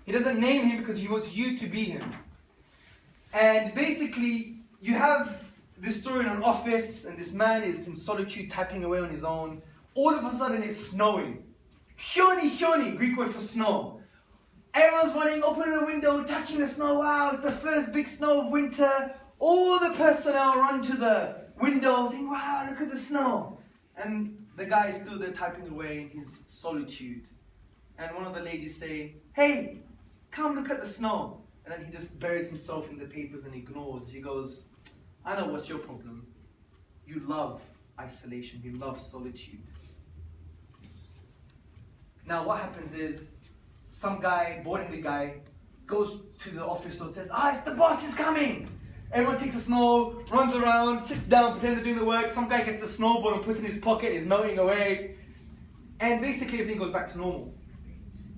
He doesn't name him because he wants you to be him. And basically, you have this story in an office, and this man is in solitude, typing away on his own. All of a sudden, it's snowing. Hyoni, Greek word for snow. Everyone's running, opening the window, touching the snow. Wow, it's the first big snow of winter. All the personnel run to the window, saying, wow, look at the snow. And the guy is still there typing away in his solitude. And one of the ladies say, hey, come look at the snow. And then he just buries himself in the papers and ignores. She goes, I know what's your problem. You love isolation. You love solitude. Now what happens is, some guy, boring guy, goes to the office door and says, it's the boss is coming. Everyone takes the snow, runs around, sits down, pretends they're doing the work. Some guy gets the snowball and puts it in his pocket, it's melting away. And basically everything goes back to normal.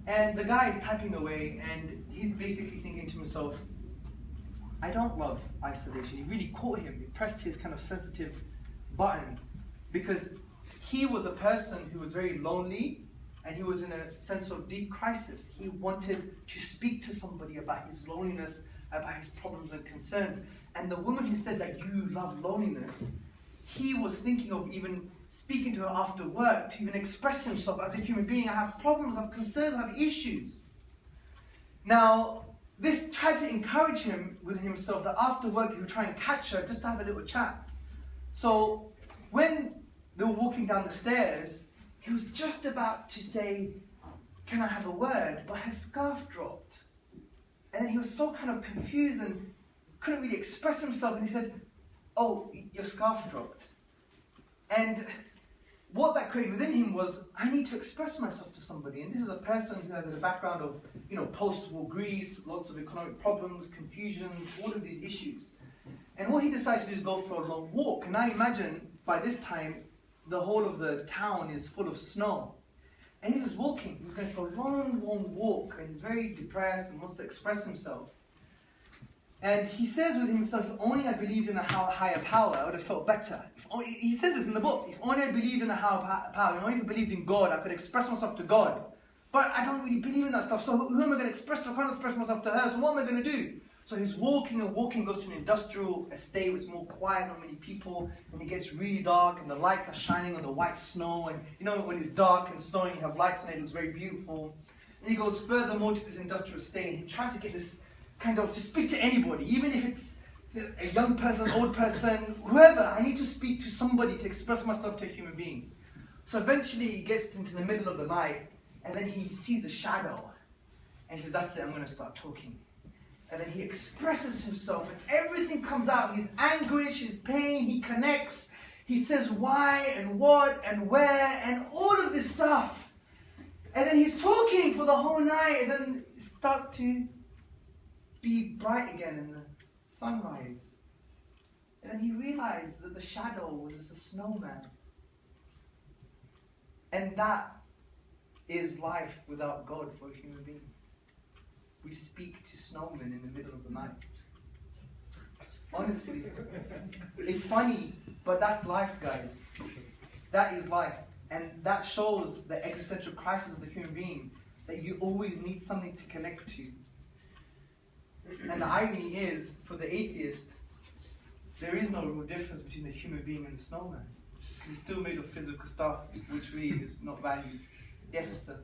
And the guy is typing away, and he's basically thinking to himself, I don't love isolation. He really caught him. He pressed his kind of sensitive button, because he was a person who was very lonely, and he was in a sense of deep crisis. He wanted to speak to somebody about his loneliness, about his problems and concerns. And the woman who said that you love loneliness, he was thinking of even speaking to her after work, to even express himself as a human being. I have problems, I have concerns, I have issues. Now, this tried to encourage him within himself that after work he would try and catch her just to have a little chat. So when they were walking down the stairs, he was just about to say, can I have a word? But her scarf dropped. And then he was so kind of confused and couldn't really express himself. And he said, oh, your scarf dropped. And what that created within him was, I need to express myself to somebody. And this is a person who has a background of, post-war Greece, lots of economic problems, confusions, all of these issues. And what he decides to do is go for a long walk. And I imagine by this time, the whole of the town is full of snow. And he's just walking. He's going for a long, long walk. And he's very depressed and wants to express himself. And he says with himself, if only I believed in a higher power, I would have felt better. He says this in the book. If only I believed in a higher power, if only I believed in God, I could express myself to God. But I don't really believe in that stuff. So who am I going to express to? I can't express myself to her. So what am I going to do? So he's walking and walking, goes to an industrial estate where it's more quiet, not many people, and it gets really dark, and the lights are shining on the white snow, and when it's dark and snowing, you have lights on it, it looks very beautiful. And he goes furthermore to this industrial estate, and he tries to get this kind of, to speak to anybody, even if it's a young person, old person, whoever. I need to speak to somebody to express myself to a human being. So eventually he gets into the middle of the night, and then he sees a shadow, and he says, that's it, I'm going to start talking. And then he expresses himself, and everything comes out. His anguish, his pain, he connects. He says why and what and where and all of this stuff. And then he's talking for the whole night, and then it starts to be bright again in the sunrise. And then he realized that the shadow was just a snowman. And that is life without God for a human being. We speak to snowmen in the middle of the night. Honestly, it's funny, but that's life, guys. That is life. And that shows the existential crisis of the human being, that you always need something to connect to. And the irony is, for the atheist, there is no real difference between the human being and the snowman. He's still made of physical stuff, which really is not valued. Yes, sister?